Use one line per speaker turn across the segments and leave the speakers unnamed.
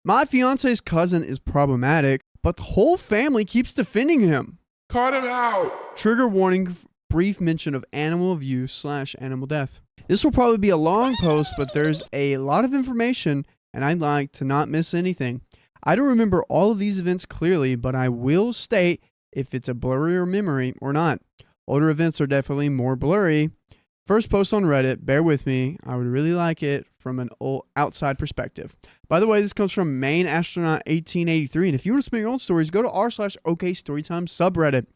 My fiance's cousin is problematic, but the whole family keeps defending him.
Cut him out.
Trigger warning, brief mention of animal abuse / animal death. This will probably be a long post, but there's a lot of information and I'd like to not miss anything. I don't remember all of these events clearly, but I will state if it's a blurrier memory or not. Older events are definitely more blurry. First post on Reddit, bear with me. I would really like it from an outside perspective. By the way, this comes from Main Astronaut 1883. And if you want to submit your own stories, go to r/OKStorytime subreddit.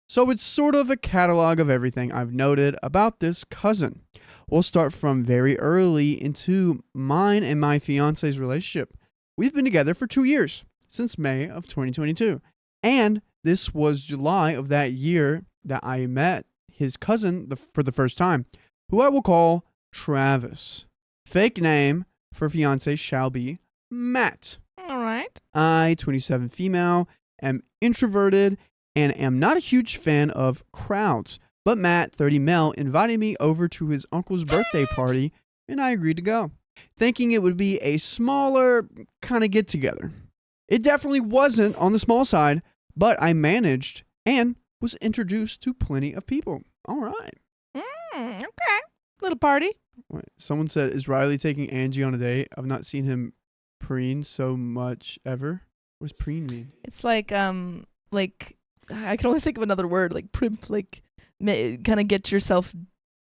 So it's sort of a catalog of everything I've noted about this cousin. We'll start from very early into mine and my fiance's relationship. We've been together for 2 years, since May of 2022. And this was July of that year that I met his cousin for the first time, who I will call Travis. Fake name for fiance shall be Matt.
All right.
I, 27 female, am introverted and am not a huge fan of crowds. But Matt, 30 male, invited me over to his uncle's birthday party, and I agreed to go, thinking it would be a smaller kind of get-together. It definitely wasn't on the small side, but I managed and was introduced to plenty of people. All right.
Okay. Little party.
Wait, someone said, is Riley taking Angie on a date? I've not seen him preen so much ever. What does preen mean?
It's like I can only think of another word, like primp, like kind of get yourself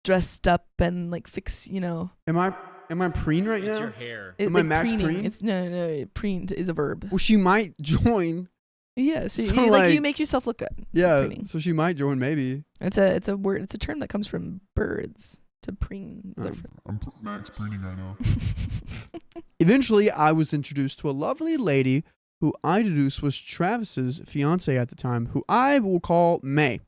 dressed up and like fix, Am
I preen right now?
It's your hair.
Am I max preen?
It's no. Preen is a verb.
Well, she might join.
Yeah, so
So,
you make yourself look good.
Yeah,
preening.
so she might join maybe.
It's a word. It's a term that comes from birds. To preen.
I'm max preening right now.
Eventually, I was introduced to a lovely lady who I deduced was Travis's fiance at the time, who I will call May.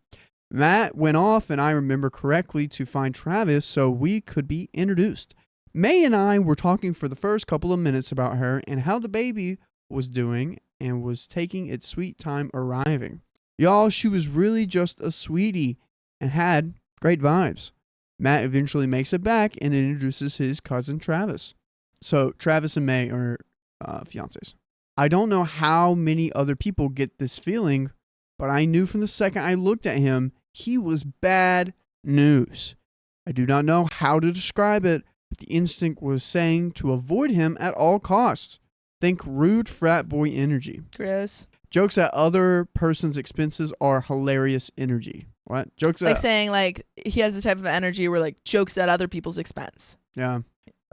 Matt went off, and I remember correctly, to find Travis so we could be introduced. May and I were talking for the first couple of minutes about her and how the baby was doing and was taking its sweet time arriving. Y'all, she was really just a sweetie and had great vibes. Matt eventually makes it back and introduces his cousin Travis. So Travis and May are fiancés. I don't know how many other people get this feeling, but I knew from the second I looked at him, he was bad news. I do not know how to describe it, but the instinct was saying to avoid him at all costs. Think rude frat boy energy.
Gross.
Jokes at other person's expenses are hilarious energy. What? Jokes
like
at...
saying like he has the type of energy where like jokes at other people's expense.
Yeah.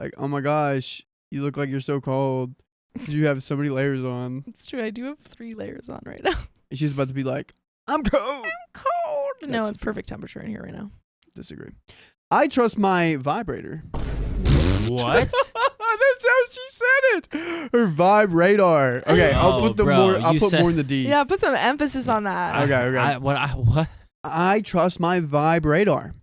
Like, oh my gosh, you look like you're so cold because you have so many layers on.
It's true. I do have 3 layers on right now.
And she's about to be like, I'm cold.
I'm cold. No,
That's
it's perfect temperature in here right now.
Disagree. I trust my vibrator.
What?
That's how she said it. Her vibe radar. Okay, I'll put more in the D.
Yeah, put some emphasis on that.
Okay.
What?
I trust my vibe radar.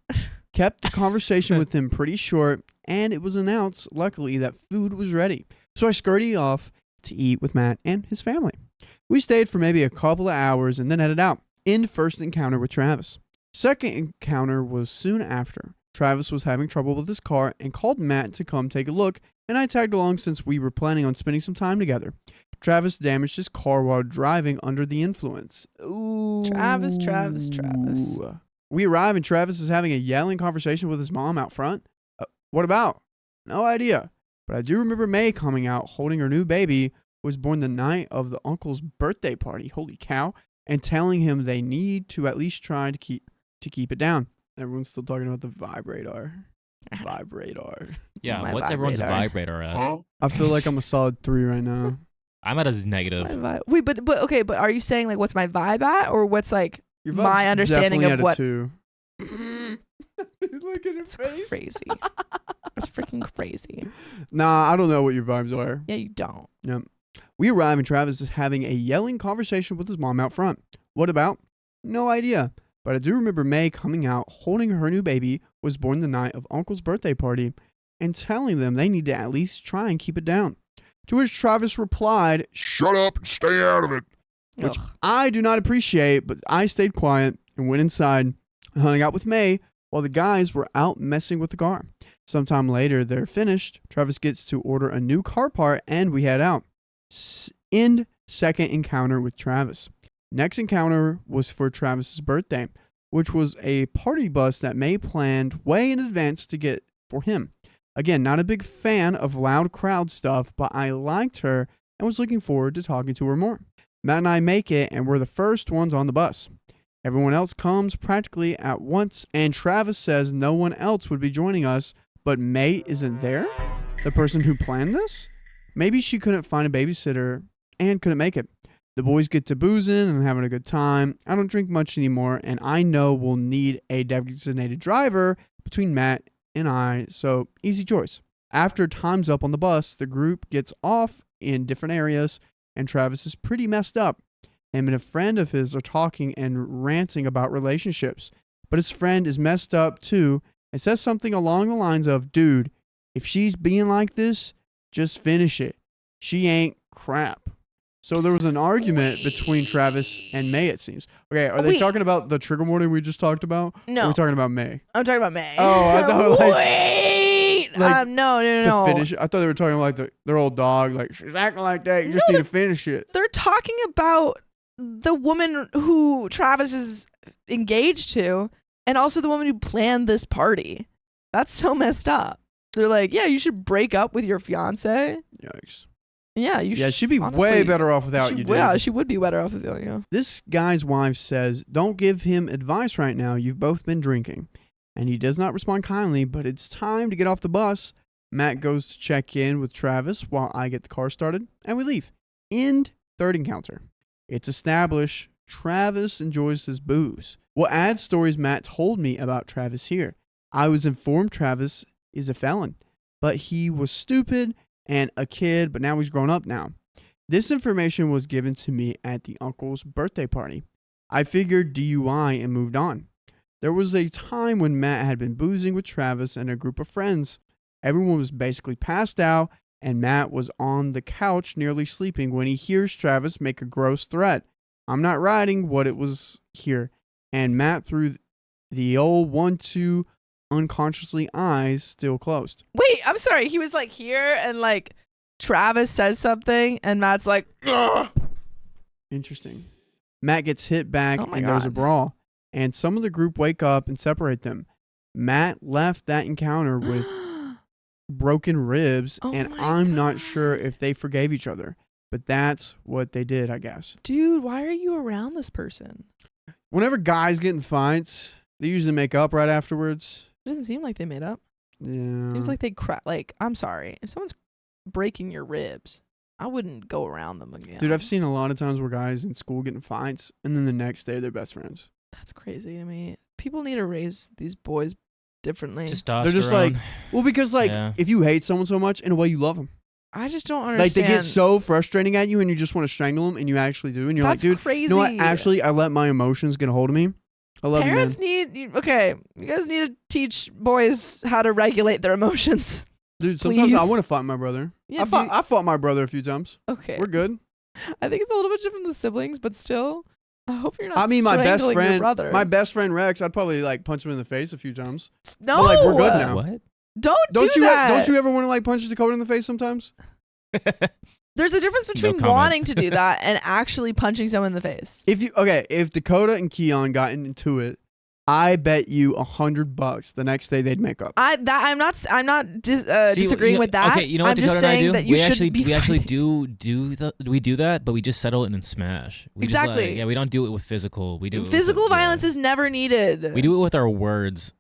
Kept the conversation with him pretty short, and it was announced, luckily, that food was ready. So I scurried off to eat with Matt and his family. We stayed for maybe a couple of hours and then headed out. End first encounter with Travis. Second encounter was soon after. Travis was having trouble with his car and called Matt to come take a look, and I tagged along since we were planning on spending some time together. Travis damaged his car while driving under the influence. Ooh.
Travis.
We arrive and Travis is having a yelling conversation with his mom out front. What about? No idea. But I do remember May coming out holding her new baby, who was born the night of the uncle's birthday party. Holy cow. And telling him they need to at least try to keep it down. Everyone's still talking about the vibrator. Vibrator.
Yeah,
My
what's everyone's
vibrator.
vibrator at?
Huh?
I feel like I'm a solid 3 right now.
I'm at a negative.
Wait, but okay, but are you saying like what's my vibe at, or what's like
Your
my
vibe's
understanding
definitely
of
at
what?
a 2. Look at her
It's
face.
crazy. That's freaking crazy.
Nah, I don't know what your vibes are.
Yeah, you don't.
Yep. We arrive and Travis is having a yelling conversation with his mom out front. What about? No idea. But I do remember May coming out holding her new baby, was born the night of Uncle's birthday party, and telling them they need to at least try and keep it down. To which Travis replied,
Shut up and stay out of it.
which
Ugh.
I do not appreciate, but I stayed quiet and went inside and hung out with May while the guys were out messing with the car. Sometime later, they're finished. Travis gets to order a new car part and we head out. End second encounter with Travis. Next encounter was for Travis's birthday, which was a party bus that May planned way in advance to get for him. Again, not a big fan of loud crowd stuff, but I liked her and was looking forward to talking to her more. Matt and I make it, and we're the first ones on the bus. Everyone else comes practically at once, and Travis says no one else would be joining us, but May isn't there? The person who planned this? Maybe she couldn't find a babysitter and couldn't make it. The boys get to boozing and having a good time. I don't drink much anymore, and I know we'll need a designated driver between Matt and I, so easy choice. After time's up on the bus, the group gets off in different areas, and Travis is pretty messed up. Him and a friend of his are talking and ranting about relationships, but his friend is messed up too and says something along the lines of, dude, if she's being like this, just finish it. She ain't crap. So there was an argument between Travis and May, it seems. Okay, are they talking about the trigger warning we just talked about?
No.
Or are we talking about May?
I'm talking about May.
Oh, I thought
Wait. No.
to finish it. I thought they were talking like their old dog, like, she's acting like that. You just need to finish it.
They're talking about the woman who Travis is engaged to and also the woman who planned this party. That's so messed up. They're like, yeah, you should break up with your fiance.
Yikes.
Yeah,
she'd be way better off without you, dude.
Yeah, she would be better off without you.
This guy's wife says, don't give him advice right now. You've both been drinking. And he does not respond kindly, but it's time to get off the bus. Matt goes to check in with Travis while I get the car started, and we leave. End third encounter. It's established Travis enjoys his booze. We'll add stories Matt told me about Travis here. I was informed Travis is a felon, but he was stupid and a kid, but now he's grown up now. This information was given to me at the uncle's birthday party. I figured DUI and moved on. There was a time when Matt had been boozing with Travis and a group of friends. Everyone was basically passed out, and Matt was on the couch nearly sleeping when he hears Travis make a gross threat. I'm not writing what it was here. And Matt threw the old 1-2 unconsciously, eyes still closed.
Wait, I'm sorry. He was like here and like Travis says something and Matt's like, ugh.
Interesting. Matt gets hit back and
God.
there's a brawl. And some of the group wake up and separate them. Matt left that encounter with broken ribs, and I'm not sure if they forgave each other. But that's what they did, I guess.
Dude, why are you around this person?
Whenever guys get in fights, they usually make up right afterwards.
It doesn't seem like they made up.
Yeah.
Seems like they like, I'm sorry. If someone's breaking your ribs, I wouldn't go around them again.
Dude, I've seen a lot of times where guys in school get in fights, and then the next day they're best friends.
That's crazy to me. People need to raise these boys differently.
Testosterone.
They're just like, well, because like, if you hate someone so much, in a way you love them.
I just don't understand.
Like, they get so frustrating at you and you just want to strangle them, and you actually do. And you're
That's
like, dude,
crazy.
you know what? Actually, I let my emotions get a hold of me. I love
Parents
you, man.
you guys need to teach boys how to regulate their emotions.
Dude, sometimes I
Please.
want to fight my brother.
Yeah,
I fought my brother a few times.
Okay.
We're good.
I think it's a little bit different than siblings, but still, I hope you're not
I mean, my best
strangling your
friend,
brother.
my best friend Rex, I'd probably like punch him in the face a few times.
No.
But like, we're good now.
What?
Don't do
you
that.
don't you ever want to like punch Dakota in the face sometimes?
There's a difference between
comment.
wanting to do that and actually punching someone in the face.
If Dakota and Keon got into it, I bet you $100 the next day they'd make up.
I'm not disagreeing with that.
Okay, you know what
I'm
Dakota
just
and I
saying
do?
that you
we
should
actually
be
we actually
fighting.
do that, but we just settle it in smash. We
Exactly.
Just like, we don't do it with physical. We do it
Physical
with,
violence is never needed.
We do it with our words.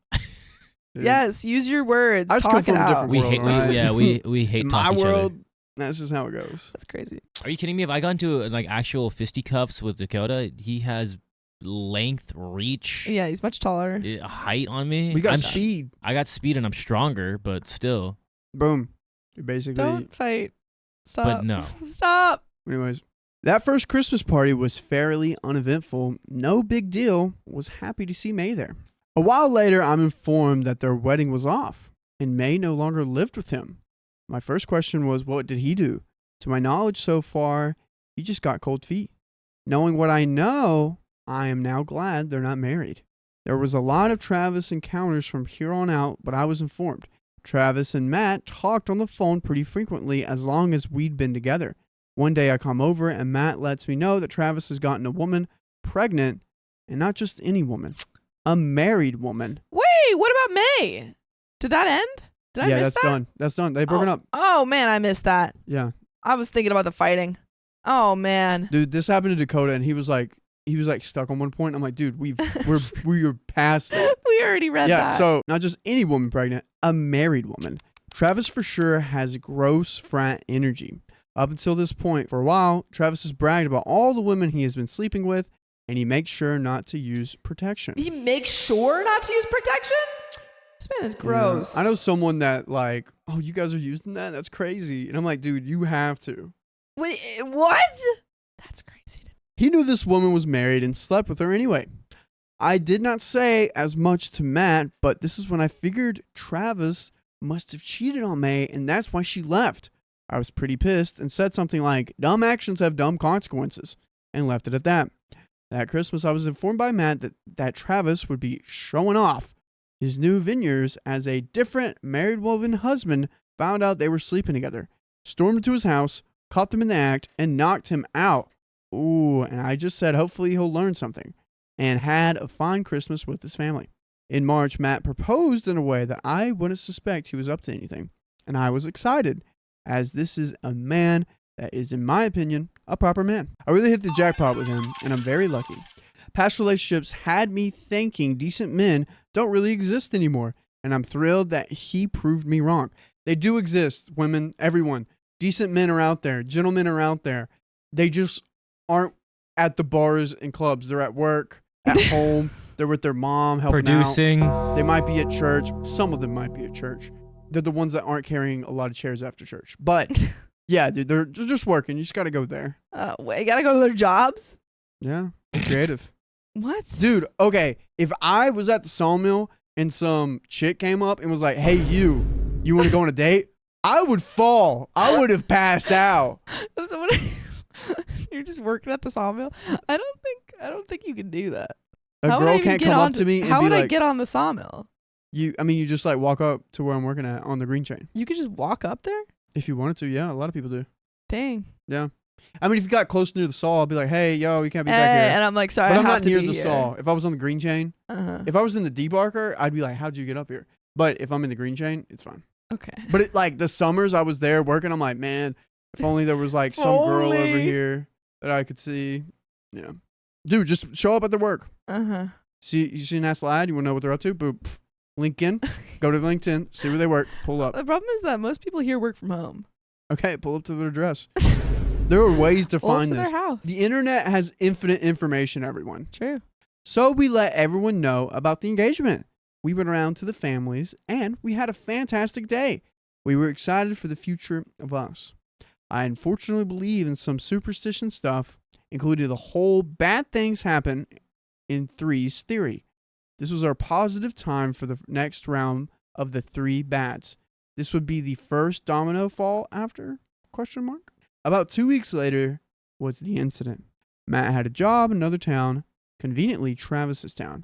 Dude.
Yes, use your words.
I just
Talk
come from
it
a
out.
different
We
world,
hate.
right?
We hate
In
talk
my
each
world,
other.
that's just how it goes.
That's crazy.
Are you kidding me? If I got into like actual fisticuffs with Dakota, he has length, reach,
Yeah, he's much taller.
height on me.
We got
I'm
speed.
I got speed and I'm stronger, but still.
Boom. You're basically.
Don't fight. Stop.
But no.
Stop.
Anyways, that first Christmas party was fairly uneventful. No big deal. Was happy to see May there. A while later, I'm informed that their wedding was off, and May no longer lived with him. My first question was, what did he do? To my knowledge so far, he just got cold feet. Knowing what I know, I am now glad they're not married. There was a lot of Travis encounters from here on out, but I was informed. Travis and Matt talked on the phone pretty frequently as long as we'd been together. One day I come over and Matt lets me know that Travis has gotten a woman pregnant, and not just any woman, a married woman.
Wait, what about May? Did that end? Did I miss
that's
that?
done. That's done. They broken up.
Oh man, I missed that.
Yeah.
I was thinking about the fighting. Oh man.
Dude, this happened to Dakota, and he was like stuck on one point. I'm like, dude, we're past that.
We already read
Yeah,
that.
so not just any woman pregnant, a married woman. Travis for sure has gross frat energy. Up until this point, for a while, Travis has bragged about all the women he has been sleeping with, and he makes sure not to use protection.
He makes sure not to use protection? This man is gross.
Yeah. I know someone that like, oh, you guys are using that? That's crazy. And I'm like, dude, you have to.
Wait, what? That's crazy.
He knew this woman was married and slept with her anyway. I did not say as much to Matt, but this is when I figured Travis must have cheated on May, and that's why she left. I was pretty pissed and said something like, dumb actions have dumb consequences, and left it at that. That Christmas, I was informed by Matt that Travis would be showing off his new vineyards as a different married woman husband found out they were sleeping together, stormed into his house, caught them in the act, and knocked him out. Ooh, and I just said hopefully he'll learn something, and had a fine Christmas with his family. In March, Matt proposed in a way that I wouldn't suspect he was up to anything, and I was excited, as this is a man that is, in my opinion, a proper man. I really hit the jackpot with him, and I'm very lucky. Past relationships had me thinking decent men don't really exist anymore, and I'm thrilled that he proved me wrong. They do exist, women, everyone. Decent men are out there. Gentlemen are out there. They just aren't at the bars and clubs. They're at work, at home. They're with their mom, helping
Producing.
out. They might be at church. Some of them might be at church. They're the ones that aren't carrying a lot of chairs after church. But yeah, dude, they're just working. You just got to go there.
Wait, gotta go to their jobs?
Yeah, creative.
What?
Dude, okay, if I was at the sawmill and some chick came up and was like, hey, you want to go on a date? I would fall. I would have passed out.
So what, you're just working at the sawmill? I don't think you can do that.
A
How would I
girl
even
can't
get
come
on
up to me and
How
be
would I
like,
get on the sawmill?
you just like walk up to where I'm working at on the green chain.
You could just walk up there?
If you wanted to, yeah, a lot of people do.
Dang.
Yeah. I mean, if you got close near the saw, I'll be like, hey, yo, you can't be back here.
And I'm like, sorry,
But
I
I'm
have
not
to
near
be
the
here.
saw. If I was on the green chain,
Uh-huh.
if I was in the debarker, I'd be like, how'd you get up here? But if I'm in the green chain, it's fine.
Okay.
But it, like the summers I was there working, I'm like, man, if only there was like some girl over
Only.
here that I could see. Yeah. Dude, just show up at their work.
Uh-huh.
See, you see an ass lad, you want to know what they're up to? Boop. Pff, LinkedIn. Go to LinkedIn, see where they work, pull up.
The problem is that most people here work from home.
Okay, pull up to their address. There are ways to
Pull up
find
to
this.
their house.
The internet has infinite information, everyone.
True.
So we let everyone know about the engagement. We went around to the families, and we had a fantastic day. We were excited for the future of us. I unfortunately believe in some superstition stuff, including the whole bad things happen in threes theory. This was our positive time for the next round of the three bads. This would be the first domino fall after? ? About 2 weeks later was the incident. Matt had a job in another town, conveniently Travis's town.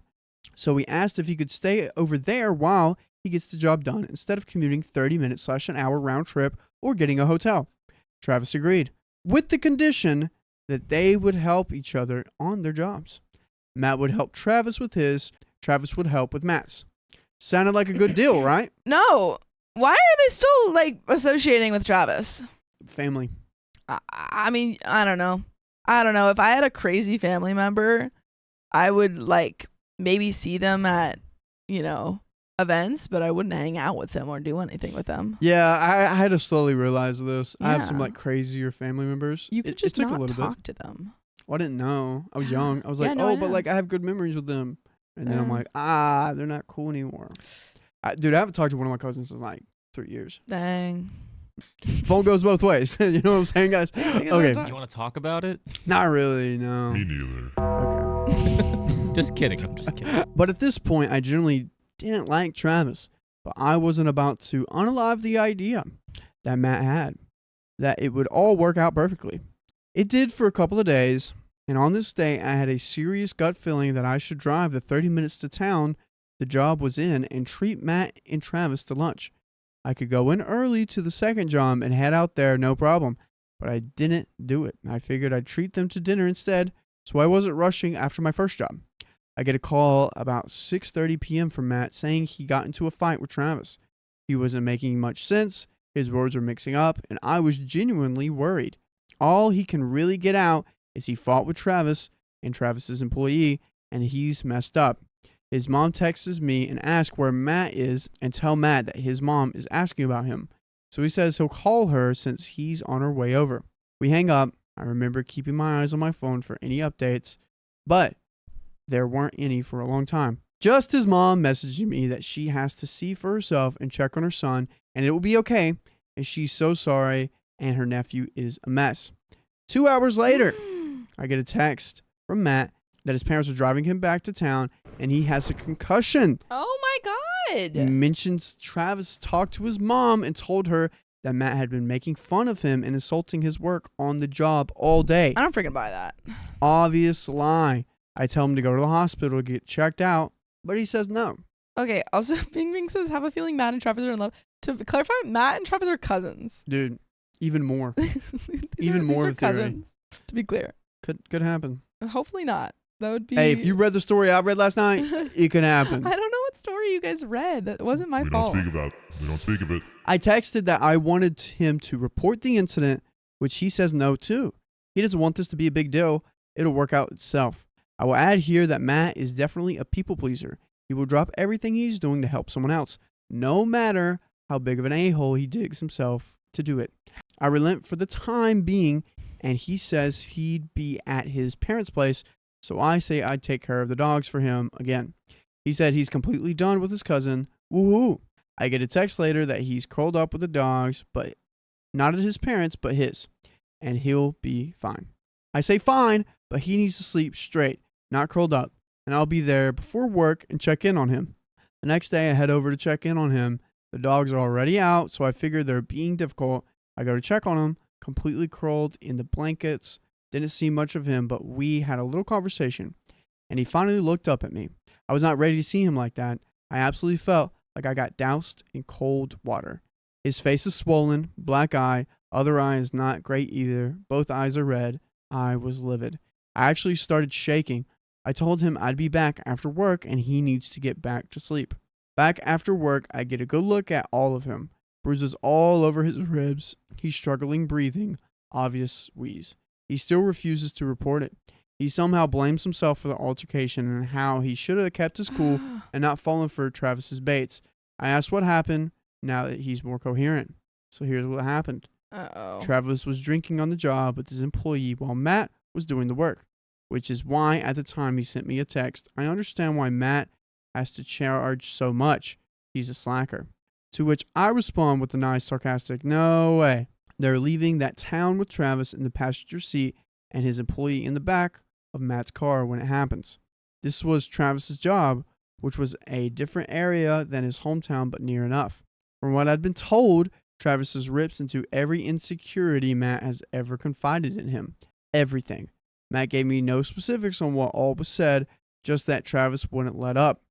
So we asked if he could stay over there while he gets the job done instead of commuting 30 minutes / an hour round trip or getting a hotel. Travis agreed, with the condition that they would help each other on their jobs. Matt would help Travis with his, Travis would help with Matt's. Sounded like a good deal, right?
No. Why are they still like associating with Travis?
Family.
I mean, I don't know. If I had a crazy family member, I would like maybe see them at, events, but I wouldn't hang out with them or do anything with them.
Yeah, I had to slowly realize this. I have some
Yeah.
like crazier family members.
You could
It
just
took a
not
little
talk
bit.
to them.
Well, I didn't know. I was young. I was
Yeah,
like,
no, I
but
know.
like I have good memories with them. And then I'm
Yeah.
like, they're not cool anymore. Dude, I haven't talked to one of my cousins in like 3 years.
Dang.
Phone goes both ways. You know what I'm saying, guys? Okay.
You want to talk about it?
Not really, no.
Me neither.
Okay.
Just kidding. I'm just kidding.
But at this point, I generally didn't like Travis. But I wasn't about to unalive the idea that Matt had, that it would all work out perfectly. It did for a couple of days, and on this day, I had a serious gut feeling that I should drive the 30 minutes to town the job was in and treat Matt and Travis to lunch. I could go in early to the second job and head out there, no problem. but I didn't do it. I figured I'd treat them to dinner instead, so I wasn't rushing after my first job. I get a call about 6:30 p.m. from Matt saying he got into a fight with Travis. He wasn't making much sense, his words were mixing up, and I was genuinely worried. All he can really get out is he fought with Travis and Travis's employee, and he's messed up. His mom texts me and asks where Matt is and tell Matt that his mom is asking about him. So he says he'll call her since he's on her way over. We hang up. I remember keeping my eyes on my phone for any updates, but there weren't any for a long time. Just his mom messaging me that she has to see for herself and check on her son, and it will be okay, and she's so sorry, and her nephew is a mess. 2 hours later, I get a text from Matt that his parents are driving him back to town, and he has a concussion.
Oh my
He
God.
mentions Travis talked to his mom and told her that Matt had been making fun of him and insulting his work on the job all day.
I don't freaking buy that.
Obvious lie. I tell him to go to the hospital to get checked out, but he says no.
Okay, also, Bing Bing says, have a feeling Matt and Travis are in love. To clarify, Matt and Travis are cousins.
Dude, even more.
These
Even more
are
of a theory.
cousins, to be clear.
Could happen.
Hopefully not. That would be...
Hey, if you read the story I read last night, it could happen.
I don't know what story you guys read. That wasn't my
We
fault.
don't speak of it.
I texted that I wanted him to report the incident, which he says no to. He doesn't want this to be a big deal. It'll work out itself. I will add here that Matt is definitely a people pleaser. He will drop everything he's doing to help someone else, no matter how big of an a-hole he digs himself to do it. I relent for the time being, and he says he'd be at his parents' place, so I say I'd take care of the dogs for him again. He said he's completely done with his cousin. Woohoo! I get a text later that he's curled up with the dogs, but not at his parents, but his, and he'll be fine. I say fine, but he needs to sleep straight, not curled up, and I'll be there before work and check in on him. The next day, I head over to check in on him. The dogs are already out, so I figure they're being difficult. I go to check on him, completely curled in the blankets. Didn't see much of him, but we had a little conversation, and he finally looked up at me. I was not ready to see him like that. I absolutely felt like I got doused in cold water. His face is swollen, black eye, other eye is not great either. Both eyes are red. I was livid. I actually started shaking. I told him I'd be back after work and he needs to get back to sleep. Back after work, I get a good look at all of him. Bruises all over his ribs. He's struggling breathing. Obvious wheeze. He still refuses to report it. He somehow blames himself for the altercation and how he should have kept his cool and not fallen for Travis's baits. I asked what happened now that he's more coherent. So here's what happened.
Uh-oh.
Travis was drinking on the job with his employee while Matt was doing the work, which is why at the time he sent me a text. I understand why Matt has to charge so much. He's a slacker. To which I respond with a nice sarcastic, no way. They're leaving that town with Travis in the passenger seat and his employee in the back of Matt's car when it happens. This was Travis's job, which was a different area than his hometown, but near enough. From what I'd been told, Travis rips into every insecurity Matt has ever confided in him. Everything. Matt gave me no specifics on what all was said, just that Travis wouldn't let up.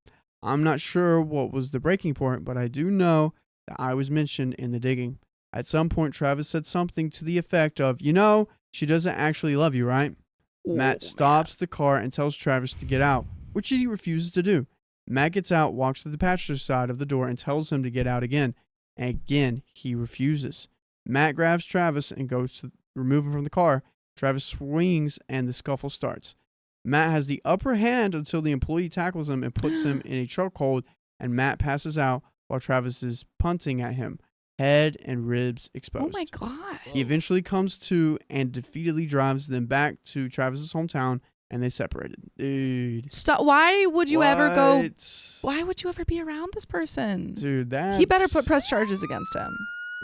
I'm not sure what was the breaking point, but I do know that I was mentioned in the digging. At some point, Travis said something to the effect of, she doesn't actually love you, right? Matt stops the car and tells Travis to get out, which he refuses to do. Matt gets out, walks to the passenger side of the door, and tells him to get out again. And again, he refuses. Matt grabs Travis and goes to remove him from the car. Travis swings and the scuffle starts. Matt has the upper hand until the employee tackles him and puts him in a chokehold, and Matt passes out while Travis is punting at him, head and ribs exposed.
Oh my God.
He eventually comes to and defeatedly drives them back to Travis's hometown, and they separated. Dude.
Stop. Why would you ever go?
What?
Why would you ever be around this person?
Dude, that
He better press charges against him.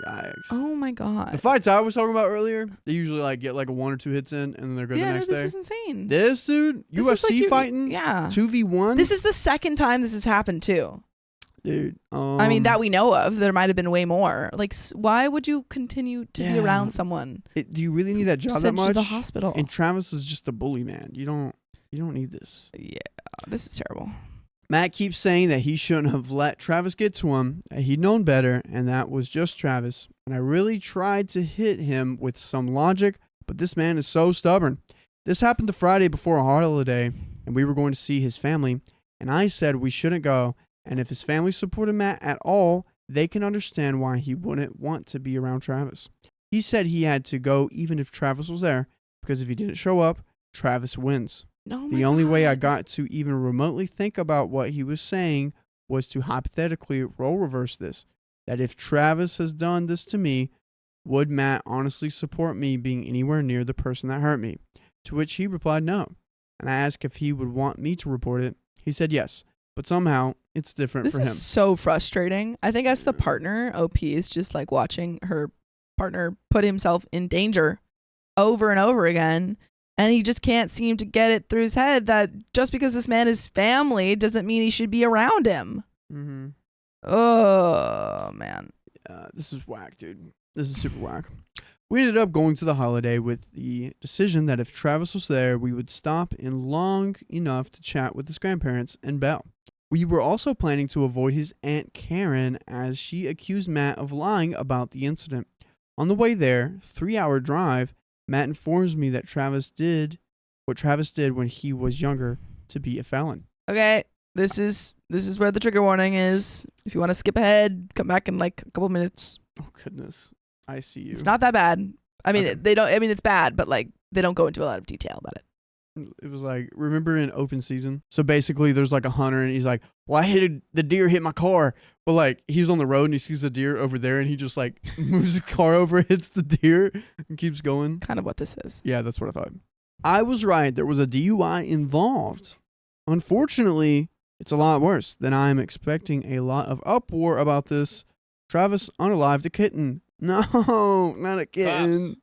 Yikes.
Oh my
The
God.
fights I was talking about earlier, they usually get like a 1 or 2 hits in, and then they're good the next
this
day.
is insane.
This dude,
This is
UFC
like
fighting,
Yeah.
2v1.
This is the second time this has happened too.
Dude.
I mean, that we know of. There might have been way more. Like, why would you continue to be
Yeah.
around someone?
Do you really need that job that
Send you
much?
to the hospital.
And Travis is just a bully, man. You don't need this.
Yeah, this is terrible.
Matt keeps saying that he shouldn't have let Travis get to him, that he'd known better, and that was just Travis. And I really tried to hit him with some logic, but this man is so stubborn. This happened the Friday before a holiday, and we were going to see his family, and I said we shouldn't go, and if his family supported Matt at all, they can understand why he wouldn't want to be around Travis. He said he had to go even if Travis was there, because if he didn't show up, Travis wins.
Oh
The only way I got to even remotely think about what he was saying was to hypothetically role reverse this. That if Travis has done this to me, would Matt honestly support me being anywhere near the person that hurt me? To which he replied no. And I asked if he would want me to report it. He said yes, but somehow it's different
This
for him.
is so frustrating. I think as the partner, OP is just like watching her partner put himself in danger over and over again. And he just can't seem to get it through his head that just because this man is family doesn't mean he should be around him.
Mm-hmm.
Oh, man.
This is whack, dude. This is super whack. We ended up going to the holiday with the decision that if Travis was there, we would stop in long enough to chat with his grandparents and Belle. We were also planning to avoid his Aunt Karen as she accused Matt of lying about the incident. On the way there, 3-hour drive, Matt informs me that Travis did what Travis did when he was younger to be a felon.
Okay, this is where the trigger warning is. If you want to skip ahead, come back in like a couple minutes.
Oh, goodness. I see you.
It's not that bad. I mean,
Okay.
it's bad, but like they don't go into a lot of detail about it.
It was like, remember in open season? So basically there's like a hunter and he's like, well, the deer hit my car. But like he's on the road and he sees the deer over there and he just like moves the car over, hits the deer and keeps going.
Kind of what this is.
Yeah, that's what I thought. I was right. There was a DUI involved. Unfortunately, it's a lot worse than I am expecting. A lot of uproar about this. Travis unalived a kitten. No, not a kitten.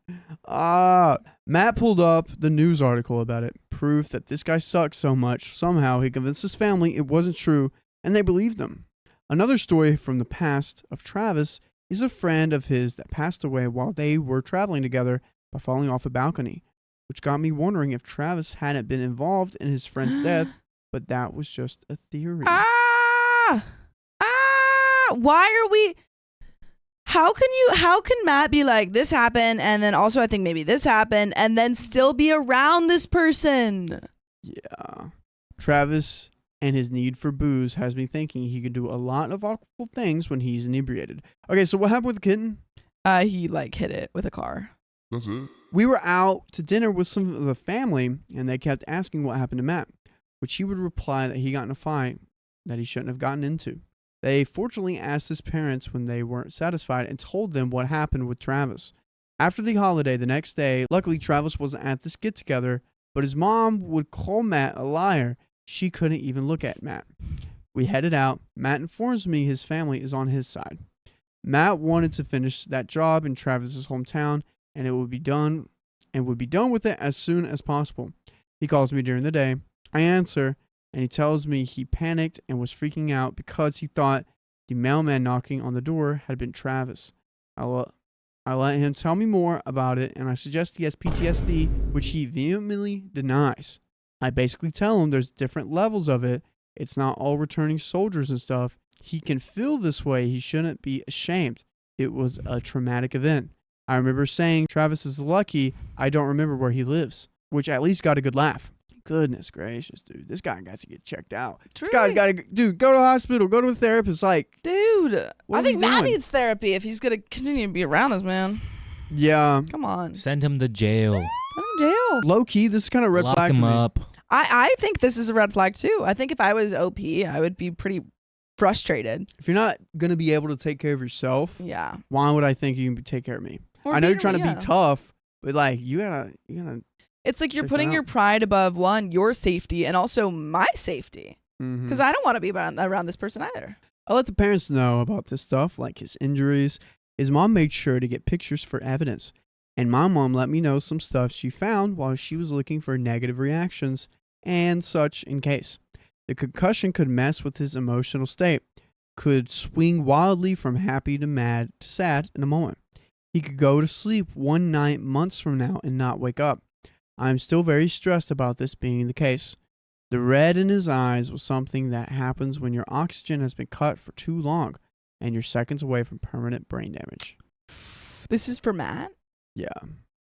Matt pulled up the news article about it. Proof that this guy sucks so much. Somehow he convinced his family it wasn't true, and they believed him. Another story from the past of Travis is a friend of his that passed away while they were traveling together by falling off a balcony, which got me wondering if Travis hadn't been involved in his friend's death, but that was just a theory.
Why are we... How can Matt be like, this happened, and then also I think maybe this happened, and then still be around this person?
Yeah. Travis and his need for booze has me thinking he could do a lot of awful things when he's inebriated. Okay, so what happened with the kitten?
He like hit it with a car.
That's it.
We were out to dinner with some of the family, and they kept asking what happened to Matt, which he would reply that he got in a fight that he shouldn't have gotten into. They fortunately asked his parents when they weren't satisfied and told them what happened with Travis. After the holiday the next day, luckily Travis wasn't at this get-together, but his mom would call Matt a liar. She couldn't even look at Matt. We headed out. Matt informs me his family is on his side. Matt wanted to finish that job in Travis's hometown, and it would be done with it as soon as possible. He calls me during the day. I answer, and he tells me he panicked and was freaking out because he thought the mailman knocking on the door had been Travis. I let him tell me more about it, and I suggest he has PTSD, which he vehemently denies. I basically tell him there's different levels of it. It's not all returning soldiers and stuff. He can feel this way. He shouldn't be ashamed. It was a traumatic event. I remember saying Travis is lucky I don't remember where he lives, which at least got a good laugh. Goodness gracious, dude. This guy got to get checked out. This guy's got to, dude, go to the hospital, go to a therapist. Like,
dude,
what
I
are
think
we
Matt
doing?
needs therapy if he's going to continue to be around this man.
Yeah.
Come on.
Send him to jail.
Put him in jail.
Low key, this is kind of red
Lock
flag
him
for me.
up.
I think this is a red flag too. I think if I was OP, I would be pretty frustrated.
If you're not going to be able to take care of yourself,
Yeah.
why would I think you can take care of me?
Or
I know you're
being-
trying to
yeah.
be tough, but like, you gotta.
It's like you're
Check
putting
that
your
out.
pride above one, your safety, and also my safety.
Mhm.
Because I don't want to be around this person either.
I let the parents know about this stuff, like his injuries. His mom made sure to get pictures for evidence. And my mom let me know some stuff she found while she was looking for negative reactions and such in case. The concussion could mess with his emotional state, could swing wildly from happy to mad to sad in a moment. He could go to sleep one night months from now and not wake up. I'm still very stressed about this being the case. The red in his eyes was something that happens when your oxygen has been cut for too long and you're seconds away from permanent brain damage.
This is for Matt.
Yeah.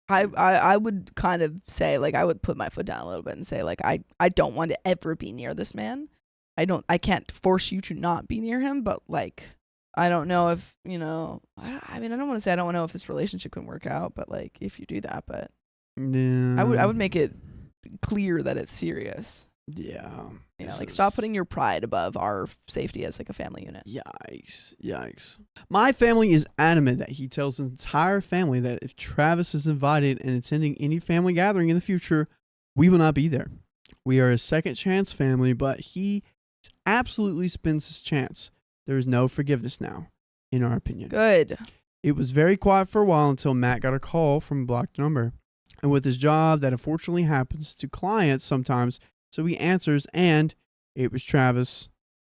I would kind of say, like, I would put my foot down a little bit and say, like, I don't want to ever be near this man. I can't force you to not be near him, but, like, I don't know if, I don't want to say I don't know if this relationship can work out, but, like, if you do that, but
Yeah.
I would make it clear that it's serious.
Yeah.
Yeah, like, stop putting your pride above our safety as, like, a family unit.
Yikes. My family is adamant that he tells his entire family that if Travis is invited and attending any family gathering in the future, we will not be there. We are a second chance family, but he absolutely spends his chance. There is no forgiveness now, in our opinion.
Good.
It was very quiet for a while until Matt got a call from a blocked number. And with his job, that unfortunately happens to clients sometimes, so he answers, and it was Travis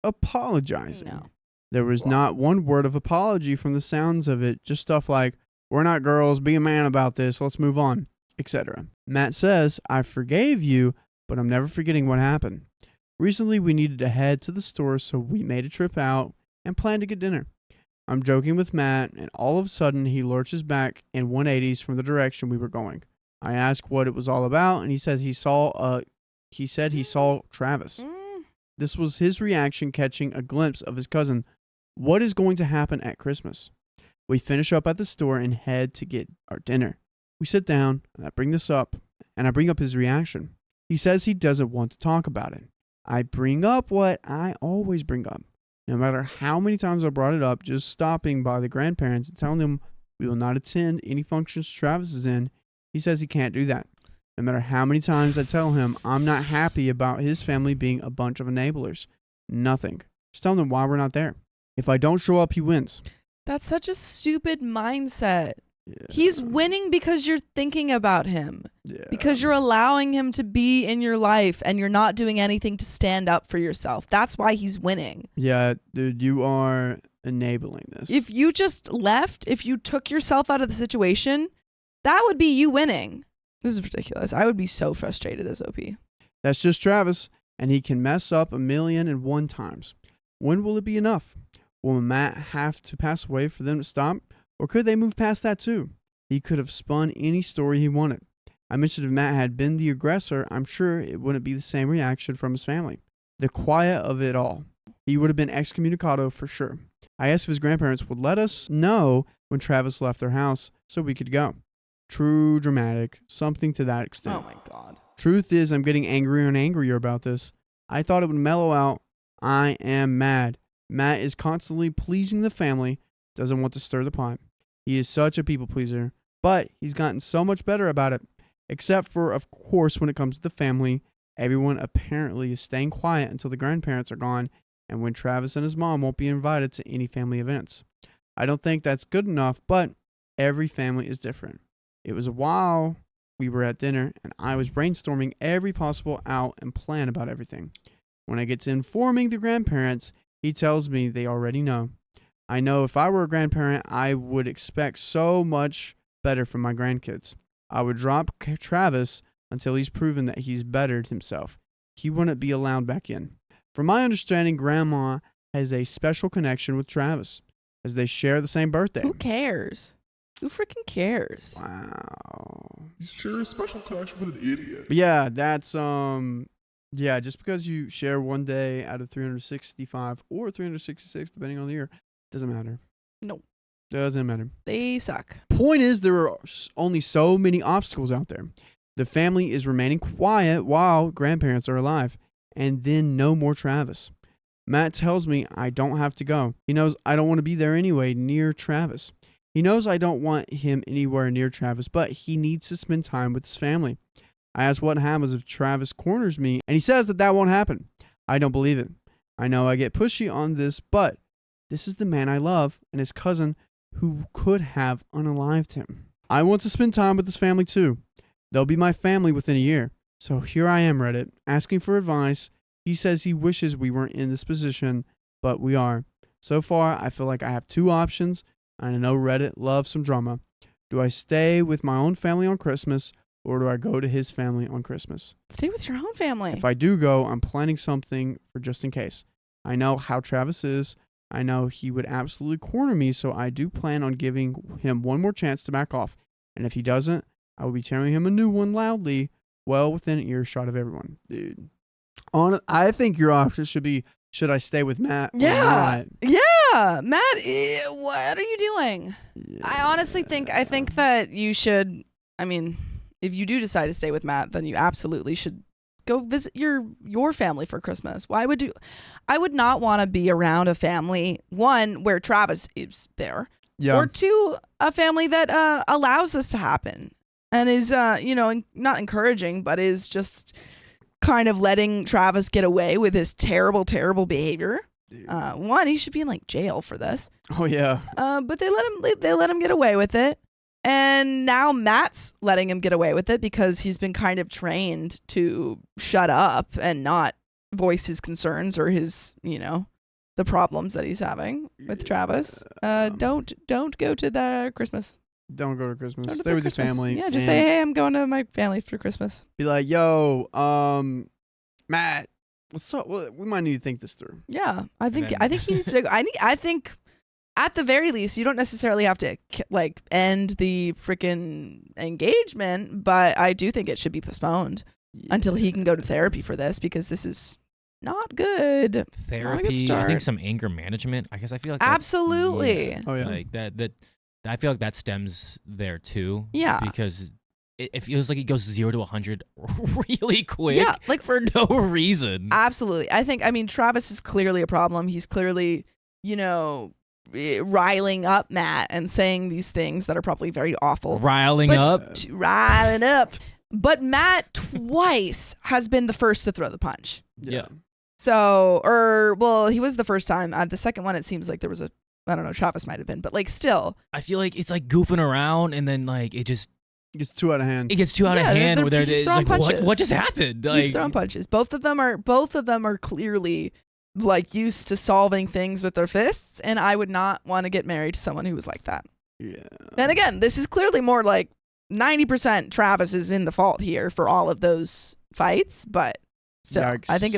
apologizing.
No.
There was not one word of apology from the sounds of it, just stuff like, "We're not girls, be a man about this, let's move on," etc. Matt says, "I forgave you, but I'm never forgetting what happened. Recently, we needed to head to the store, so we made a trip out and planned to get dinner. I'm joking with Matt, and all of a sudden, he lurches back in 180s from the direction we were going. I asked what it was all about, and he said he saw Travis. This was his reaction catching a glimpse of his cousin. What is going to happen at Christmas? We finish up at the store and head to get our dinner. We sit down, and I bring up his reaction. He says he doesn't want to talk about it. I bring up what I always bring up. No matter how many times I brought it up, just stopping by the grandparents and telling them we will not attend any functions Travis is in, he says he can't do that. No matter how many times I tell him I'm not happy about his family being a bunch of enablers. Nothing. Just tell them why we're not there. If I don't show up, he wins."
That's such a stupid mindset.
Yeah.
He's winning because you're thinking about him.
Yeah.
Because you're allowing him to be in your life and you're not doing anything to stand up for yourself. That's why he's winning.
Yeah, dude, you are enabling this.
If you just left, if you took yourself out of the situation, that would be you winning. This is ridiculous. I would be so frustrated as OP.
That's just Travis, and he can mess up 1,000,001 times. When will it be enough? Will Matt have to pass away for them to stop? Or could they move past that too? He could have spun any story he wanted. I mentioned if Matt had been the aggressor, I'm sure it wouldn't be the same reaction from his family. The quiet of it all. He would have been excommunicado for sure. I asked if his grandparents would let us know when Travis left their house so we could go. True dramatic, something to that extent.
Oh my God.
Truth is, I'm getting angrier and angrier about this. I thought it would mellow out. I am mad. Matt is constantly pleasing the family, doesn't want to stir the pot. He is such a people pleaser, but he's gotten so much better about it. Except for, of course, when it comes to the family, everyone apparently is staying quiet until the grandparents are gone and when Travis and his mom won't be invited to any family events. I don't think that's good enough, but every family is different. It was a while we were at dinner, and I was brainstorming every possible out and plan about everything. When I get to informing the grandparents, he tells me they already know. I know if I were a grandparent, I would expect so much better from my grandkids. I would drop Travis until he's proven that he's bettered himself. He wouldn't be allowed back in. From my understanding, Grandma has a special connection with Travis, as they share the same birthday.
Who cares? Who freaking cares?
Wow.
You share a special connection with an idiot.
But yeah, that's yeah, just because you share one day out of 365 or 366, depending on the year, doesn't matter.
No.
Doesn't matter.
They suck.
Point is, there are only so many obstacles out there. The family is remaining quiet while grandparents are alive, and then no more Travis. Matt tells me I don't have to go. He knows I don't want to be there anyway, near Travis. He knows I don't want him anywhere near Travis, but he needs to spend time with his family. I ask what happens if Travis corners me, and he says that won't happen. I don't believe it. I know I get pushy on this, but this is the man I love and his cousin who could have unalived him. I want to spend time with his family too. They'll be my family within a year. So here I am, Reddit, asking for advice. He says he wishes we weren't in this position, but we are. So far, I feel like I have two options. I know Reddit loves some drama. Do I stay with my own family on Christmas, or do I go to his family on Christmas?
Stay with your own family.
If I do go, I'm planning something for just in case. I know how Travis is. I know he would absolutely corner me, so I do plan on giving him one more chance to back off. And if he doesn't, I will be telling him a new one loudly, well within earshot of everyone. Dude, I think your options should be, should I stay with Matt or not?
Yeah. Matt, what are you doing?
Yeah.
I think that you should, I mean, if you do decide to stay with Matt, then you absolutely should go visit your family for Christmas. Why would you? I would not want to be around a family, one, where Travis is there,
Yeah.
or two, a family that allows this to happen and is, not encouraging, but is just kind of letting Travis get away with his terrible, terrible behavior. One, he should be in like jail for this.
Oh yeah.
But they let him get away with it. And now Matt's letting him get away with it because he's been kind of trained to shut up and not voice his concerns or his, the problems that he's having with Travis. Don't go to the Christmas.
Don't go to Christmas.
Go to
Stay
the
with
Christmas.
your family.
Yeah, just
and
say, hey, I'm going to my family for Christmas.
Be like, yo, Matt, what's up? Well, we might need to think this through.
Yeah, I think
then-
he needs to. I think at the very least, you don't necessarily have to end the freaking engagement, but I do think it should be postponed until he can go to therapy for this, because this is not good.
Therapy. I
start.
think some anger management. I guess I feel like
Absolutely.
Yeah,
Oh, yeah.
like that. I feel like that stems there too.
Yeah.
Because it feels like it goes 0 to 100 really quick.
Yeah, like
for no reason.
Absolutely. I mean, Travis is clearly a problem. He's clearly, riling up Matt and saying these things that are probably very awful.
Riling up.
Riling up. But Matt twice has been the first to throw the punch.
Yeah.
So, he was the first time. The second one, it seems like there was I don't know, Travis might have been, but like still.
I feel like it's like goofing around, and then like it gets too out of hand.
Yeah, he's throwing
like
punches.
what just happened?
He's throwing punches. Both of them are clearly like used to solving things with their fists, and I would not want to get married to someone who was like that.
Yeah.
And again, this is clearly more like 90% Travis is in the fault here for all of those fights, but still,
Yikes.
I think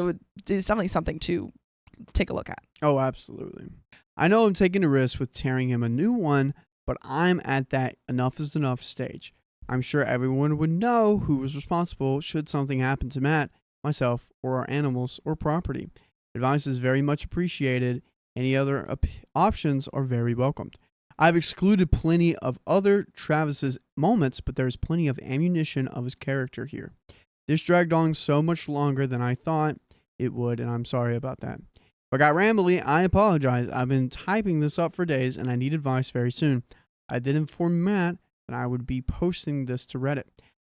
it's definitely something to take a look at.
Oh, absolutely. I know I'm taking a risk with tearing him a new one, but I'm at that enough is enough stage. I'm sure everyone would know who was responsible should something happen to Matt, myself, or our animals or property. Advice is very much appreciated. Any other options are very welcomed. I've excluded plenty of other Travis's moments, but there's plenty of ammunition of his character here. This dragged on so much longer than I thought it would, and I'm sorry about that. If I got rambly, I apologize. I've been typing this up for days, and I need advice very soon. I did inform Matt that I would be posting this to Reddit.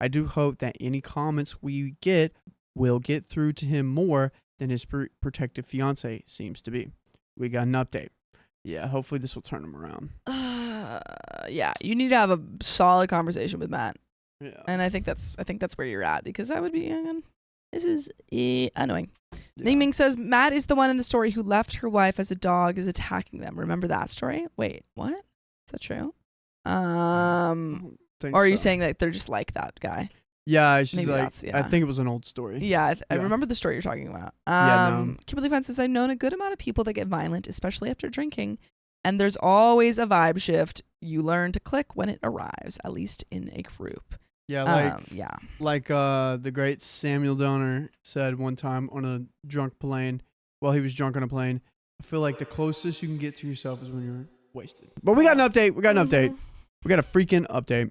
I do hope that any comments we get will get through to him more than his protective fiance seems to be. We got an update. Yeah, hopefully this will turn him around.
Yeah, you need to have a solid conversation with Matt,
Yeah.
and I think that's where you're at, because I would be. This is annoying.
Yeah.
Ming Ming says Matt is the one in the story who left her wife as a dog is attacking them. Remember that story? Wait, what? Is that true?
Think
Or are you
so.
saying that they're just like that guy?
Yeah, she's
Maybe
like,
that's- yeah.
I think it was an old story.
Yeah, I
Yeah.
remember the story you're talking about.
Yeah, no.
Kimberly Fence says, I've known a good amount of people that get violent, especially after drinking, and there's always a vibe shift. You learn to click when it arrives, at least in a group.
Yeah,
Yeah.
like the great Samuel Donner said one time on a drunk plane, while he was drunk on a plane, I feel like the closest you can get to yourself is when you're wasted. But we got an update. We got a freaking update.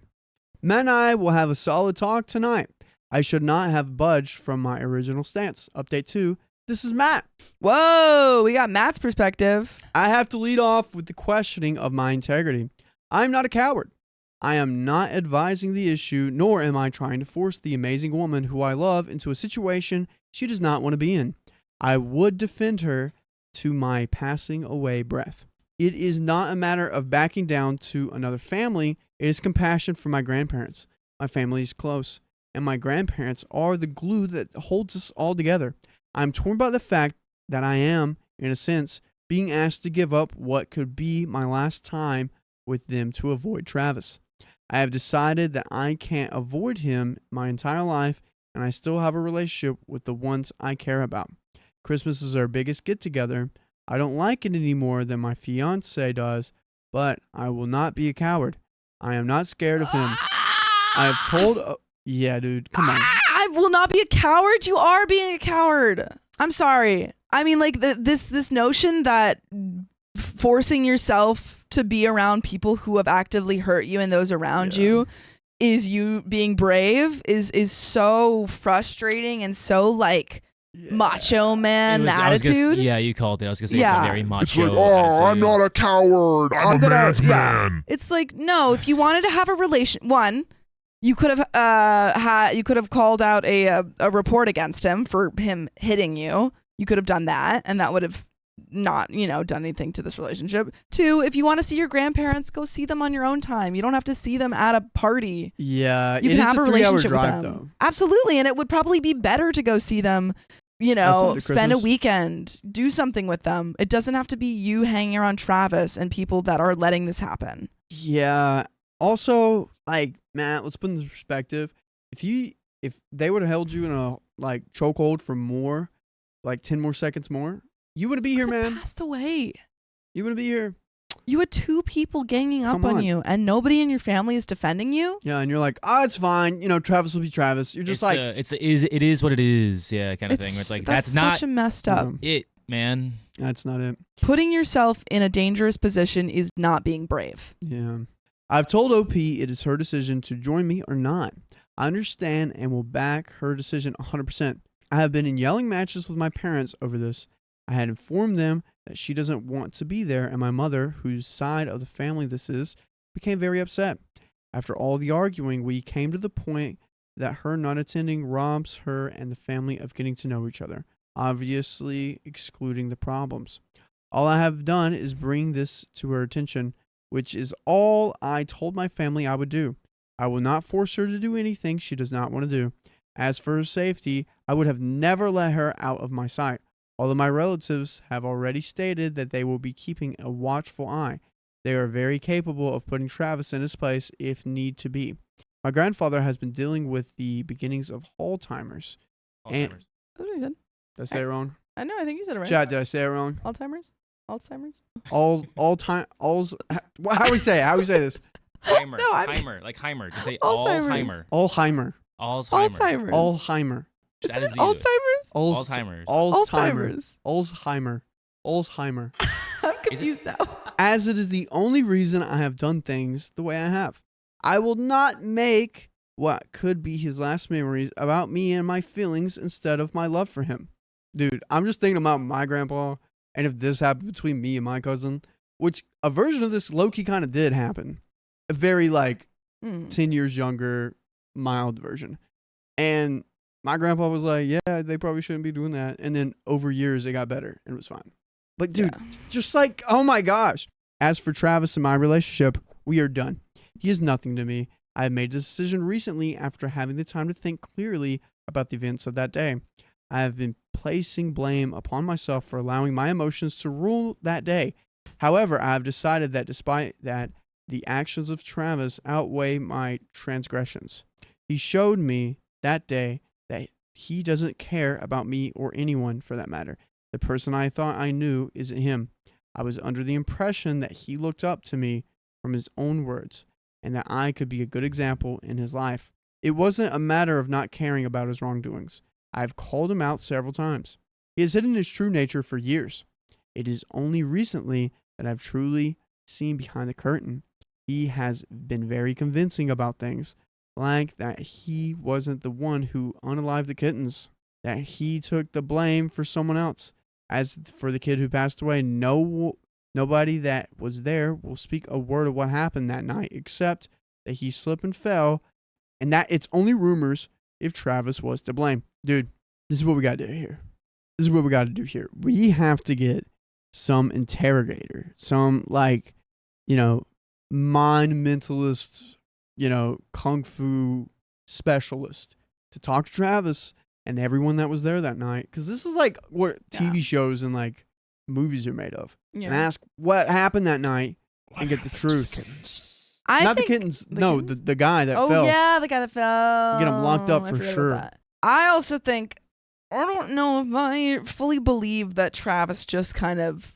Matt and I will have a solid talk tonight. I should not have budged from my original stance. Update 2. This is Matt.
Whoa, we got Matt's perspective.
I have to lead off with the questioning of my integrity. I'm not a coward. I am not advising the issue, nor am I trying to force the amazing woman who I love into a situation she does not want to be in. I would defend her to my passing away breath. It is not a matter of backing down to another family. It is compassion for my grandparents. My family is close, and my grandparents are the glue that holds us all together. I'm torn by the fact that I am, in a sense, being asked to give up what could be my last time with them to avoid Travis. I have decided that I can't avoid him my entire life, and I still have a relationship with the ones I care about. Christmas is our biggest get-together. I don't like it any more than my fiancé does, but I will not be a coward. I am not scared of him. I have told... yeah, dude, come on.
I will not be a coward. You are being a coward. I'm sorry. I mean, like this notion that forcing yourself to be around people who have actively hurt you and those around you is you being brave is so frustrating and so like macho man attitude.
You called it. I was gonna say
Yeah.
it's very macho.
It's like, oh, I'm not a coward. I'm a man's man.
It's like, no, if you wanted to have a relation, one, you could have called out a report against him for him hitting you. You could have done that, and that would have not, done anything to this relationship. Two, if you want to see your grandparents, go see them on your own time. You don't have to see them at a party.
Yeah,
You
it
can
is
have a
3-hour
relationship
drive,
with them.
though.
Absolutely, and it would probably be better to go see them,
Outside of
spend a
Christmas?
weekend, do something with them. It doesn't have to be you hanging around Travis and people that are letting this happen.
Yeah. Also, like, Matt, let's put in perspective. If they would have held you in a like chokehold for more, like 10 more seconds more, you wouldn't be here, man.
Passed away.
You wouldn't be here.
You had two people ganging up
Come
on
on.
you, and nobody in your family is defending you.
Yeah, and you're like, it's fine. Travis will be Travis. You're just
it is what it is. Yeah, kind of thing. Where it's like that's not
such a messed up.
it, man.
That's not it.
Putting yourself in a dangerous position is not being brave.
Yeah. I've told OP it is her decision to join me or not. I understand and will back her decision 100%. I have been in yelling matches with my parents over this. I had informed them that she doesn't want to be there, and my mother, whose side of the family this is, became very upset. After all the arguing, we came to the point that her not attending robs her and the family of getting to know each other, obviously excluding the problems. All I have done is bring this to her attention, which is all I told my family I would do. I will not force her to do anything she does not want to do. As for her safety, I would have never let her out of my sight. All of my relatives have already stated that they will be keeping a watchful eye. They are very capable of putting Travis in his place if need to be. My grandfather has been dealing with the beginnings of Alzheimer's.
That's what he said.
Did I say it wrong?
I know. I think you said it right.
Chat, did I say it wrong?
Alzheimer's.
All time. How we say it? How we say this?
Heimer.
No, I'm-
Heimer. Like Heimer. Just say
Alzheimer's.
Alzheimer.
Alzheimer.
Alzheimer.
Alzheimer.
Is
That
it
is either.
Alzheimer's?
Alzheimer's.
Alzheimer. Alzheimer.
I'm confused now.
As it is the only reason I have done things the way I have. I will not make what could be his last memories about me and my feelings instead of my love for him. Dude, I'm just thinking about my grandpa, and if this happened between me and my cousin, which a version of this low-key kind of did happen. A very, 10 years younger, mild version. And my grandpa was like, yeah, they probably shouldn't be doing that. And then over years, it got better, and it was fine. But, dude, just oh my gosh. As for Travis and my relationship, we are done. He is nothing to me. I have made this decision recently after having the time to think clearly about the events of that day. I have been placing blame upon myself for allowing my emotions to rule that day. However, I have decided that despite that, the actions of Travis outweigh my transgressions. He showed me that day that he doesn't care about me or anyone for that matter. The person I thought I knew isn't him. I was under the impression that he looked up to me from his own words and that I could be a good example in his life. It wasn't a matter of not caring about his wrongdoings. I have called him out several times. He has hidden his true nature for years. It is only recently that I've truly seen behind the curtain. He has been very convincing about things, like that he wasn't the one who unalived the kittens, that he took the blame for someone else. As for the kid who passed away, nobody that was there will speak a word of what happened that night, except that he slipped and fell, and that it's only rumors if Travis was to blame. Dude, this is what we got to do here. This is what we got to do here. We have to get some interrogator, some mind mentalist, kung fu specialist to talk to Travis and everyone that was there that night. Because this is what TV shows and movies are made of.
Yeah.
And ask what happened that night and get the truth. Not
think
the kittens.
the
No,
kittens?
the guy that
Oh
fell.
yeah, the guy that fell.
Get him locked up
I
for
forgot about
sure.
that. I also think I don't know if I fully believe that Travis just kind of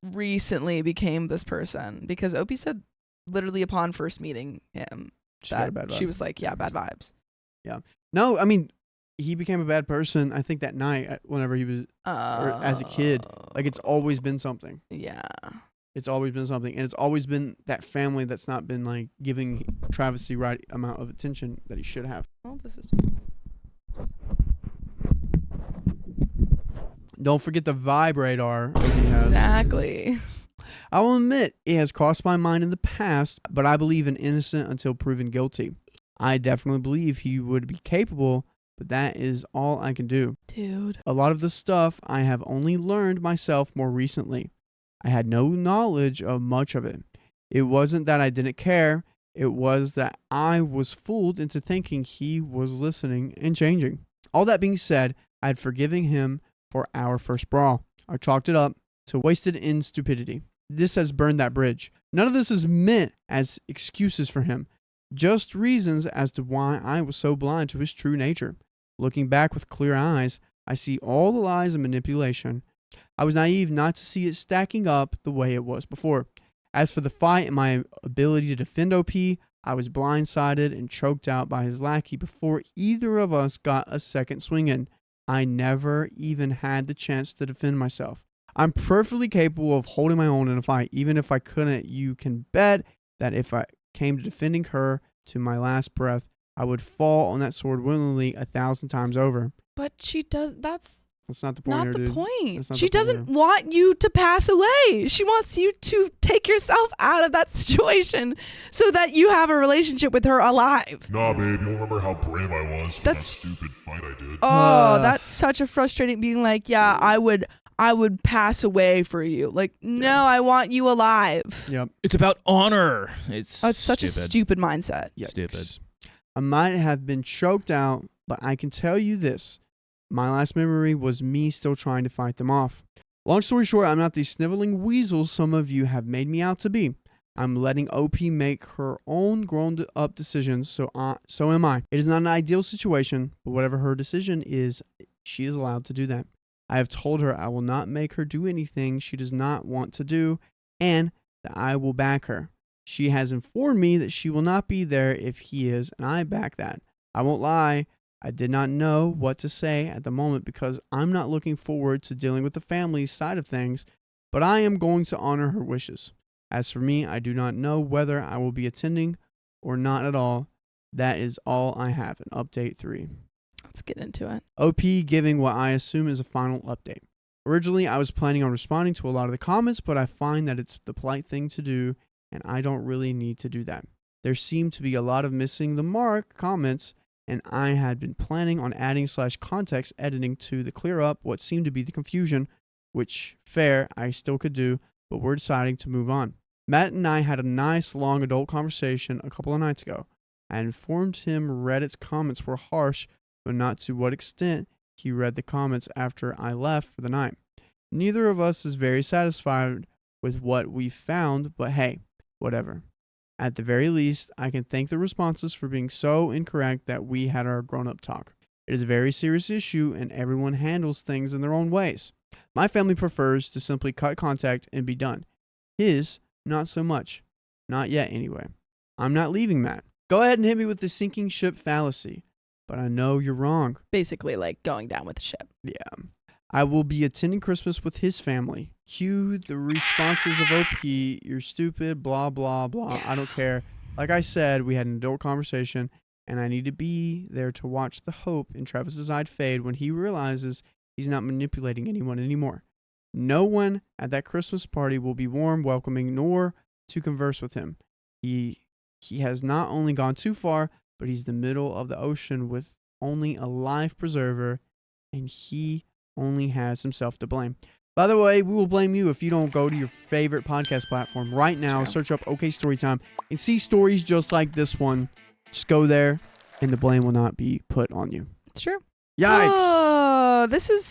recently became this person, because Opie said literally upon first meeting him
She got a bad
that she
vibe.
was like, yeah, bad vibes.
No, I mean, he became a bad person. I think that night, whenever he was, or as a kid, like it's always been something.
Yeah.
It's always been something, and it's always been that family that's not been like giving Travis the right amount of attention that he should have.
Well, this is
Don't forget the vibe radar he has.
exactly.
I will admit it has crossed my mind in the past, but I believe in innocent until proven guilty. I definitely believe he would be capable, but that is all I can do.
Dude.
A lot of the stuff I have only learned myself more recently. I had no knowledge of much of it. It wasn't that I didn't care. It was that I was fooled into thinking he was listening and changing. All that being said, I had forgiven him for our first brawl. I chalked it up to wasted in stupidity. This has burned that bridge. None of this is meant as excuses for him, just reasons as to why I was so blind to his true nature. Looking back with clear eyes, I see all the lies and manipulation. I was naive not to see it stacking up the way it was before. As for the fight and my ability to defend OP, I was blindsided and choked out by his lackey before either of us got a second swing in. I never even had the chance to defend myself. I'm perfectly capable of holding my own in a fight. Even if I couldn't, you can bet that if I came to defending her to my last breath, I would fall on that sword willingly 1,000 times over.
But she does. That's
not the point
not
here,
the
dude.
point.
That's not
She
the point
doesn't
here.
want you to pass away. She wants you to take yourself out of that situation so that you have a relationship with her alive.
Nah, babe, you don't remember how brave I was for
That's-
that stupid fight I did?
Oh, that's such a frustrating being like, yeah, I would pass away for you. Like, no, I want you alive.
Yep.
It's about honor. It's
That's such a stupid mindset.
Yikes.
Stupid.
I might have been choked out, but I can tell you this. My last memory was me still trying to fight them off. Long story short, I'm not the sniveling weasel some of you have made me out to be. I'm letting OP make her own grown-up decisions, so am I. It is not an ideal situation, but whatever her decision is, she is allowed to do that. I have told her I will not make her do anything she does not want to do, and that I will back her. She has informed me that she will not be there if he is, and I back that. I won't lie, I did not know what to say at the moment because I'm not looking forward to dealing with the family side of things, but I am going to honor her wishes. As for me, I do not know whether I will be attending or not at all. That is all I have in update 3.
Let's get into it.
OP giving what I assume is a final update. Originally, I was planning on responding to a lot of the comments, but I find that it's the polite thing to do, and I don't really need to do that. There seemed to be a lot of missing the mark comments, and I had been planning on adding /context editing to clear up what seemed to be the confusion, which, fair, I still could do, but we're deciding to move on. Matt and I had a nice long adult conversation a couple of nights ago. I informed him Reddit's comments were harsh, but not to what extent he read the comments after I left for the night. Neither of us is very satisfied with what we found, but hey, whatever. At the very least, I can thank the responses for being so incorrect that we had our grown-up talk. It is a very serious issue, and everyone handles things in their own ways. My family prefers to simply cut contact and be done. His, not so much. Not yet, anyway. I'm not leaving, Matt. Go ahead and hit me with the sinking ship fallacy. But I know you're wrong.
Basically, like going down with the ship.
Yeah. I will be attending Christmas with his family. Cue the responses of OP. You're stupid, blah, blah, blah. I don't care. Like I said, we had an adult conversation, and I need to be there to watch the hope in Travis's eye fade when he realizes he's not manipulating anyone anymore. No one at that Christmas party will be warm, welcoming, nor to converse with him. He has not only gone too far, but he's the middle of the ocean with only a life preserver, and he only has himself to blame. By the way, we will blame you if you don't go to your favorite podcast platform right now, search up OK Storytime, and see stories just like this one. Just go there, and the blame will not be put on you.
It's true.
Yikes!
Oh, this is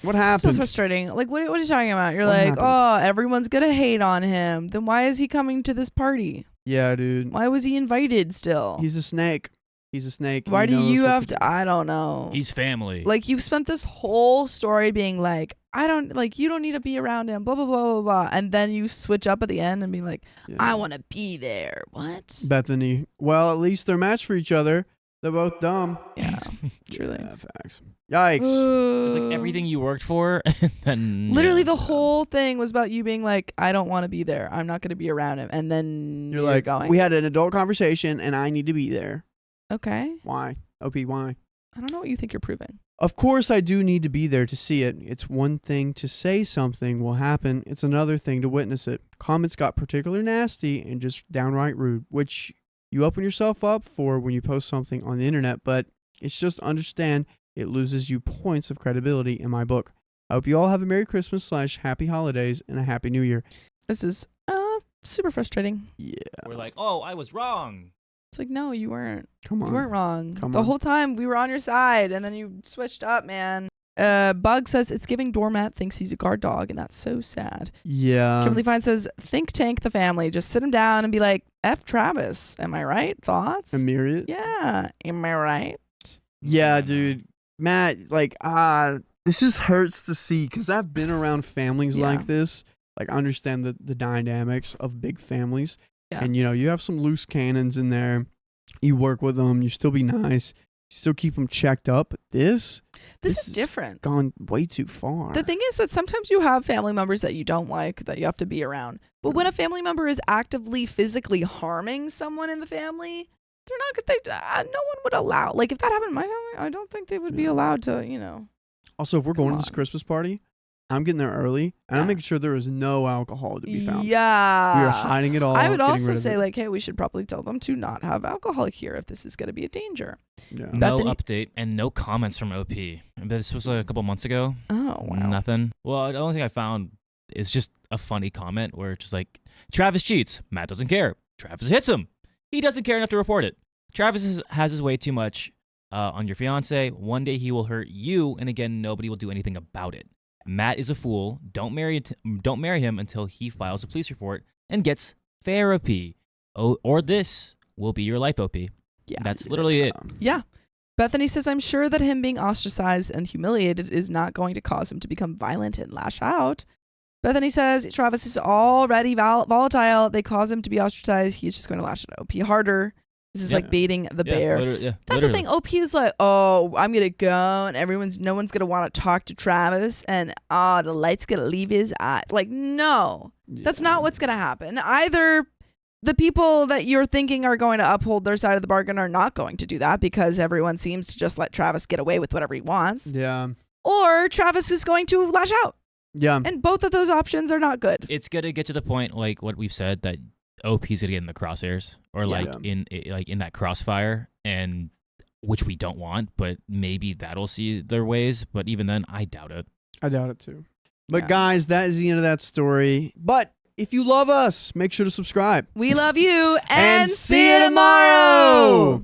What
So
happened?
frustrating. Like, what are you talking about? You're
What
like,
happened?
oh, everyone's gonna hate on him. Then why is he coming to this party?
Yeah, dude.
Why was he invited still?
He's a snake. He's a snake.
Why
He
do
knows
you
what
have
do.
to? I don't know.
He's family.
Like, you've spent this whole story being like, you don't need to be around him, blah, blah, blah, blah, blah. And then you switch up at the end and be like,
Yeah.
I want to be there. What?
Bethany. Well, at least they're matched for each other. They're both dumb.
Yeah, truly.
Yeah, facts. Yikes.
It's like everything you worked for, and then
Literally,
yeah.
the whole thing was about you being like, I don't want to be there. I'm not going to be around him. And then
You're like,
going,
we had an adult conversation and I need to be there.
okay.
Why? OP, why?
I don't know what you think you're proving.
Of course, I do need to be there to see it. It's one thing to say something will happen. It's another thing to witness it. Comments got particularly nasty and just downright rude, which you open yourself up for when you post something on the internet, but it's just understand it loses you points of credibility in my book. I hope you all have a Merry Christmas / Happy Holidays and a Happy New Year.
This is super frustrating.
Yeah.
We're like, oh, I was wrong.
It's like, no, you weren't.
Come on.
You weren't wrong.
Come
the
on.
whole time we were on your side, and then you switched up, man. Bug says it's giving doormat thinks he's a guard dog, and that's so sad.
Yeah.
Kimberly Fine says think tank the family, just sit him down and be like, F Travis, am I right? Thoughts?
A myriad?
Yeah, am I right?
Yeah, dude. Matt, like, this just hurts to see because I've been around families
Yeah.
like this. Like, I understand the dynamics of big families.
Yeah.
And, you have some loose cannons in there. You work with them. You still be nice. You still keep them checked up. But this
This is
is
different.
gone way too far.
The thing is that sometimes you have family members that you don't like that you have to be around. But when a family member is actively physically harming someone in the family, they're not. No one would allow. Like if that happened in my family, I don't think they would be
Yeah.
allowed to.
Also, if we're going
Come
to this
on.
Christmas party, I'm getting there early. And I'm
Yeah.
making sure there is no alcohol to be found.
Yeah.
We are hiding it all.
I would
getting
also
rid of
say
it.
like, hey, we should probably tell them to not have alcohol here if this is going to be a danger.
Yeah.
No
Bethany-
update and no comments from OP. But this was a couple months ago.
Oh wow.
Nothing. Well, the only thing I found is just a funny comment where it's just like, Travis cheats. Matt doesn't care. Travis hits him. He doesn't care enough to report it. Travis has his way too much on your fiance. One day he will hurt you, and again, nobody will do anything about it. Matt is a fool. Don't marry him until he files a police report and gets therapy. Oh, or this will be your life, OP.
Yeah.
That's literally it.
Yeah. Bethany says, I'm sure that him being ostracized and humiliated is not going to cause him to become violent and lash out. Bethany says, Travis is already volatile. They cause him to be ostracized. He's just going to lash at OP harder. This is
Yeah.
like baiting the
Yeah,
bear.
literally, yeah,
That's
literally.
the thing. OP is like, oh, I'm going to go and no one's going to want to talk to Travis and the light's going to leave his eye. Like, no, that's not what's going to happen. Either the people that you're thinking are going to uphold their side of the bargain are not going to do that because everyone seems to just let Travis get away with whatever he wants.
Yeah.
Or Travis is going to lash out.
Yeah.
And both of those options are not good.
It's gonna get to the point like what we've said that OP's gonna get in the crosshairs or like
Yeah.
in that crossfire, and which we don't want, but maybe that'll see their ways. But even then, I doubt it.
I doubt it too. But
Yeah.
guys, that is the end of that story. But if you love us, make sure to subscribe.
We love you
And see you tomorrow.